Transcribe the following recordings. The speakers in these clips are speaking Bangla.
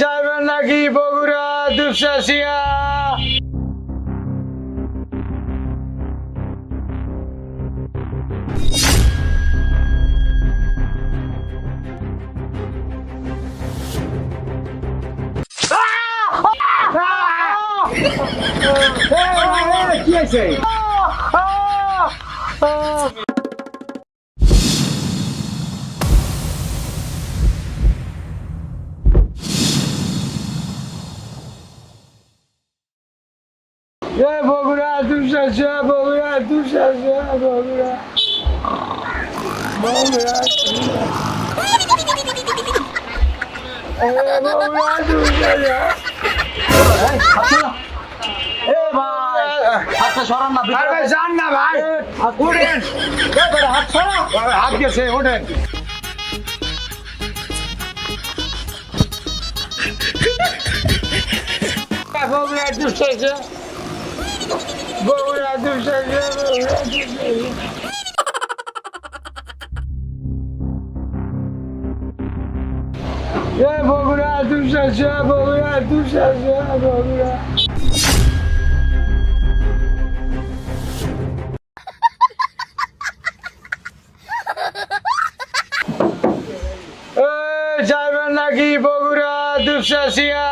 যাবেন নাকি বগুড়া দুপচাচিয়া? কি আছে? বগুড়া দুপচাচিয়া, বগুড়া দুপচাচিয়া, বগুড়া বগুড়া বগুড়া দুপচাচিয়া। হাতটা সরান না, আরে যান না ভাই, উঠেন। হাত সরা। হাত গেছে, ওঠেন। বগুড়া দুপচাচিয়া, বগুড়া দুপচাচিয়া, বগুড়া দুপচাচিয়া। বগুড়া দুপচাচিয়া, বগুড়া দুপচাচিয়া, বগুড়া। যাবেন নাকি বগুড়া দুপচাচিয়া?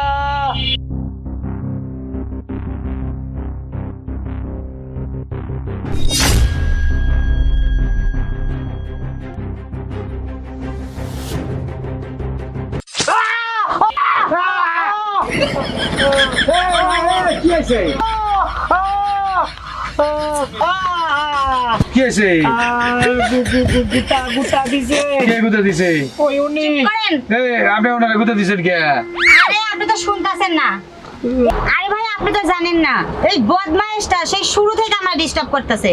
কি আছে? কি আছে? গুতা দিছে। কে গুতা দিছে? ওই উনি। আপনি ওনারা গুতা দিছেন কে? আরে আপনি তো শুনতাছেন না। আরে ভাই আপনি তো জানেন না, এই বদমাইশটা সেই শুরু থেকে আমার ডিস্টার্ব করতেছে।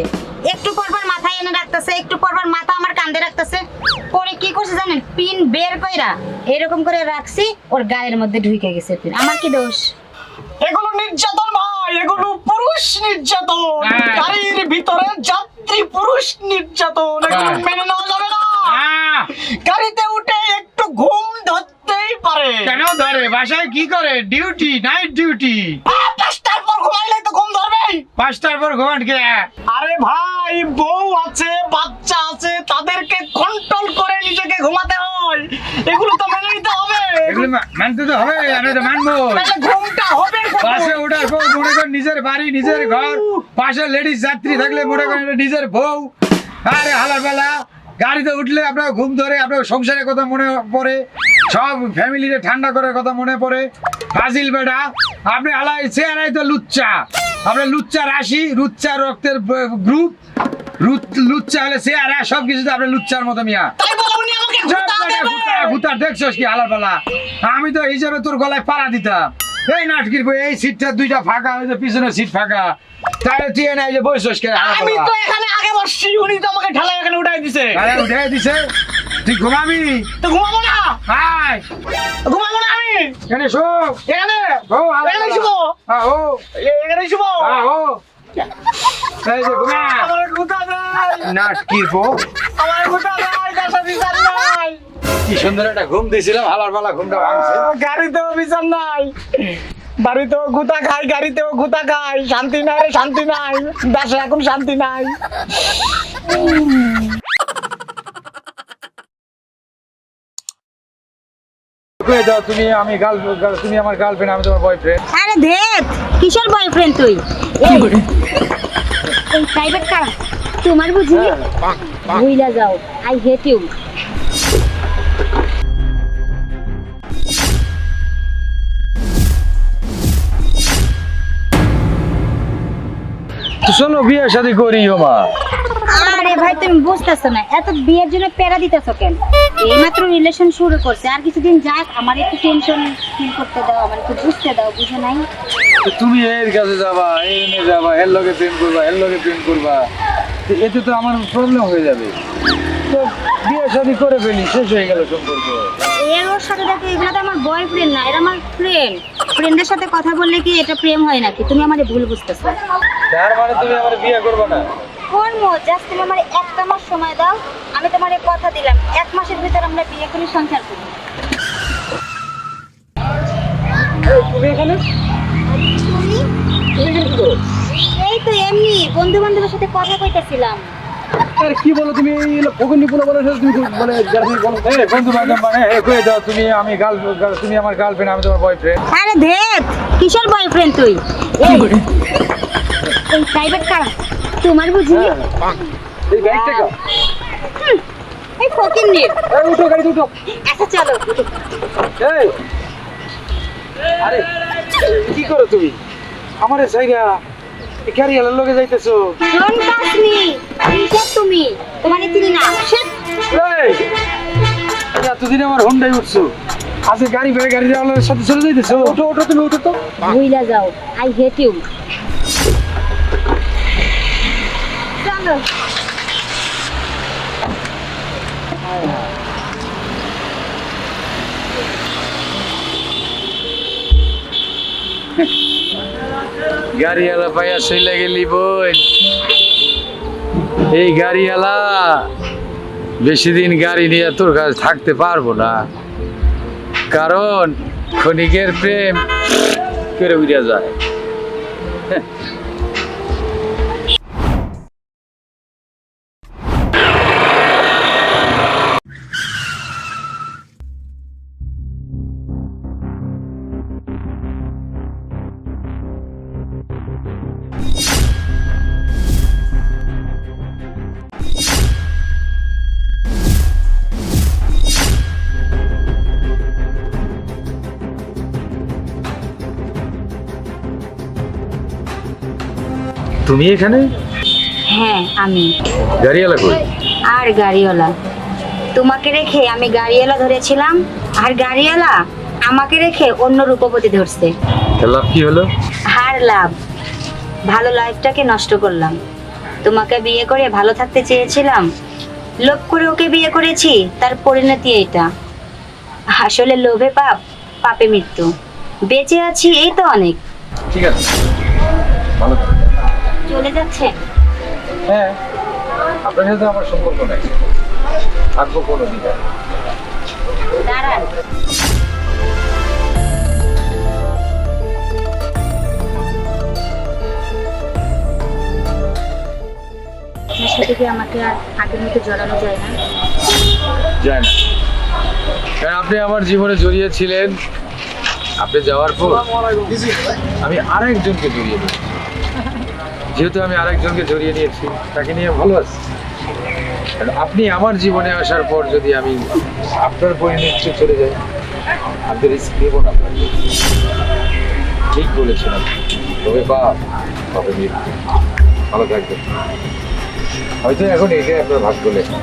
একটু পরপর মাথায় এনে রাখতেছে, একটু পরপর মাথা আমার কাঁধে রাখতেছে। পরে কি করছে জানেন? পিন বের কইরা এরকম করে রাখছি, ওর গায়ের মধ্যে ঢুকে গেছে পিন। আমার কি দোষ? এগুলো নির্যাতন ভাই, এগুলো পুরুষ নির্যাতন। গাড়ির ভিতরে যাত্রী পুরুষ নির্যাতন, এগুলো মেনে নেওয়া যাবে না। গাড়িতে উঠে একটু ঘুম ধরতেই পারে। কেন ধরে? বাসায় কি করে? Duty, night duty. 5টার পর ঘুমাইলে তো ঘুম ধরবেই। 5টার পর ঘুমান কে? আরে ভাই, বউ আছে, বাচ্চা আছে, তাদেরকে কন্ট্রোল করে নিজেকে ঘুমাতে হয়। এগুলো তো মেনে নিতে হবে। এগুলো মানতে তো হবে, আমি তো মানবো। তাহলে ঘুমটা হবে কখন? বাসে ওঠার পর মনে করেন নিজের বাড়ি, নিজের ঘর, পাশে লেডিস যাত্রী থাকলে মনে করেন নিজের বউ। আরে হালার বেলা গাড়িতে উঠলে আপনার ঘুম ধরে, আপনার সংসারের কথা মনে পড়ে, সব ফ্যামিলিতে ঠান্ডা করার কথা মনে পড়ে। ফাজিল বেটা আপনি হালাই চেহারাই তো লুচ্চা। আপনার লুচ্চা রাশি, লুচ্চা রক্তের গ্রুপ, লুচ্চা হলে চেহারা সব কিছুতে আপনার লুচ্চার মতো মিয়া। তাই বলে উনি আমাকে ঘুমটা দেবে। ভূতার দেখছস কি হালার বেলা? আমি তো হিসাবে তোর গলায় পাড়া দিতাম। এই নাটকির বই, এই সিটটা দুইটা ফাঁকা হয়েছে, পিছনের সিট ফাঁকা, তাহলে তুই এনে এই যে বসছস কে? আমি তো এখানে আগে বসছি, উনি তো আমাকে ঢালাই এখানে উঠাই দিছে। আরে উঠে দিছে, তুই ঘুমাবি? তো ঘুমাবো না, হাই ঘুমাবো না আমি। এখানে শো, এখানে ও হালার এখানে বেলা। শুবো, হ্যাঁ ও, এখানে শুবো। হ্যাঁ ও, এই যে ঘুমা। আমার ঘুমটা নাই, নাটকির বউ, আমার ঘুমটা নাই, বাসা বিচার নাই। কি সুন্দর একটা ঘুম দিয়েছিলাম, হালার বেলা ঘুমটা ভাঙছে। গাড়িতেও বিচার নাই, বাড়িতেও গুতা খাই, গাড়িতেও গুতা খাই। শান্তি নাই রে, শান্তি নাই। দেশে এখন শান্তি নাই। কই দাও তুমি, আমি তুমি আমার গার্লফ্রেন্ড, আমি তোমার বয়ফ্রেন্ড। আরে দেখ, কিসের বয়ফ্রেন্ড তুই? এই প্রাইভেট কার তোমার বুঝি? ভুইলা যাও, আই হেট ইউ। তো চলো বিয়ে শাদী করিও মা। আরে ভাই তুমি বুঝতেছো না, এত বিয়ের জন্য প্যারা দিতেছো কেন? এইমাত্র রিলেশন শুরু করছে, আর কিছুদিন যাক, আমার একটু টেনশন ফিল করতে দাও, আমার একটু বুঝতে দাও, বুঝে নাই? তো তুমি এর কাছে যাবা, এনে যাবা, এর লগে প্রেম করবা, এর লগে প্রেম করবা, তো এতে তো আমার প্রবলেম হয়ে যাবে। তো বিয়ে শাদী করে ফেলি, শেষ হয়ে গেল সম্পর্ক। এর ওর সাথে দেখো, এগুলো তো আমার বয়ফ্রেন্ড না, এরা আমার ফ্রেন্ড। ফ্রেন্ডের সাথে কথা বললে কি এটা প্রেম হয় নাকি? তুমি আমারে ভুল বুঝতেছো। তার মানে তুমি আমার বিয়ে করবে না? করবো, জাস্ট তুমি আমার একটা মাস সময় দাও, আমি তোমার কথা দিলাম 1 মাসের ভিতর আমরা বিয়ে করে সংসার করি। এখানে? তুমি তুমি এখানে কি করো? এই তো এমনি বন্ধু বান্ধবের সাথে কথা কইতেছিলাম। আরে কি বলো তুমি? এই ফকিন্নি পোলা বলে তুমি মানে গার্লফ্রেন্ড বলো? এই বন্ধু বান্ধব মানে কয়ে দাও তুমি তুমি আমার গার্লফ্রেন্ড আমি তোমার বয়ফ্রেন্ড। আরে ধেত, কিসের বয়ফ্রেন্ড তুই? এই প্রাইভেট কার তোমার বুঝি? এই গাড়িটা কা? এই ফকিন্নির। এই উঠো, গাড়িতে উঠো। আচ্ছা চলো। এই আরে কি করো তুমি? আমারে সাইরা এই গাড়ি এলার লগে যাইতেছো? Don't touch me. কিসের তুমি? তোমারে চিনি না। শিট। এই এতদিন আমার হোন্ডায় উঠছো, আজকে গাড়ি বেড়ে গাড়ি যাওয়ার সাথে চলে যাইতেছো? ওঠো ওঠো, তুমি উঠো তো। ভুইলা যাও। I hate you. চলো। গাড়িওয়ালা পাইয়া চলে গেলি বোন। এই গাড়িওয়ালা বেশি দিন গাড়ি নিয়ে তোর কাছে থাকতে পারবো না, কারণ ক্ষণিকের প্রেম করে উড়ে যায়। তুমি এখানে? হ্যাঁ আমি। গাড়িওয়ালা কই? আর গাড়িওয়ালা? তোমাকে রেখে আমি গাড়িওয়ালা ধরেছিলাম, আর গাড়িওয়ালা আমাকে রেখে অন্য রূপবতী ধরছে। লাভ কি হলো? আর লাভ, ভালো লাইফটাকে নষ্ট করলাম। তোমাকে বিয়ে করে ভালো থাকতে চেয়েছিলাম, লোভ করে ওকে বিয়ে করেছি, তার পরিণতি এটা। আসলে লোভে পাপ, পাপে মৃত্যু। বেঁচে আছি এই তো অনেক। ঠিক আছে, ভালো থাকো। চলে যাচ্ছে? হ্যাঁ, আপনার সাথে আমার সম্পর্ক নেই, থাকবো কোনো দিন। দাঁড়ান। আপনার সাথে কি আমাকে আর আগের মতো জড়ানো যায় না? যায় না, কারণ আপনি আমার জীবনে জড়িয়েছিলেন। আপনি যাওয়ার পর আমি আরেকজনকে জড়িয়ে নিয়েছি। যেহেতু আমি আরেকজনকে জড়িয়ে নিয়েছি, তাকে নিয়ে ভালো আছি। কারণ আপনি আমার জীবনে আসার পর যদি আমি আপনার পরিণতিতে চলে যাই, আপনি রিস্ক নেব না। ঠিক বলেছেন আপনি, তবে বাপ তবে মৃত্যু। ভালো থাকবেন। হয়তো এখন এটাই আপনার ভাগ্য লেখা।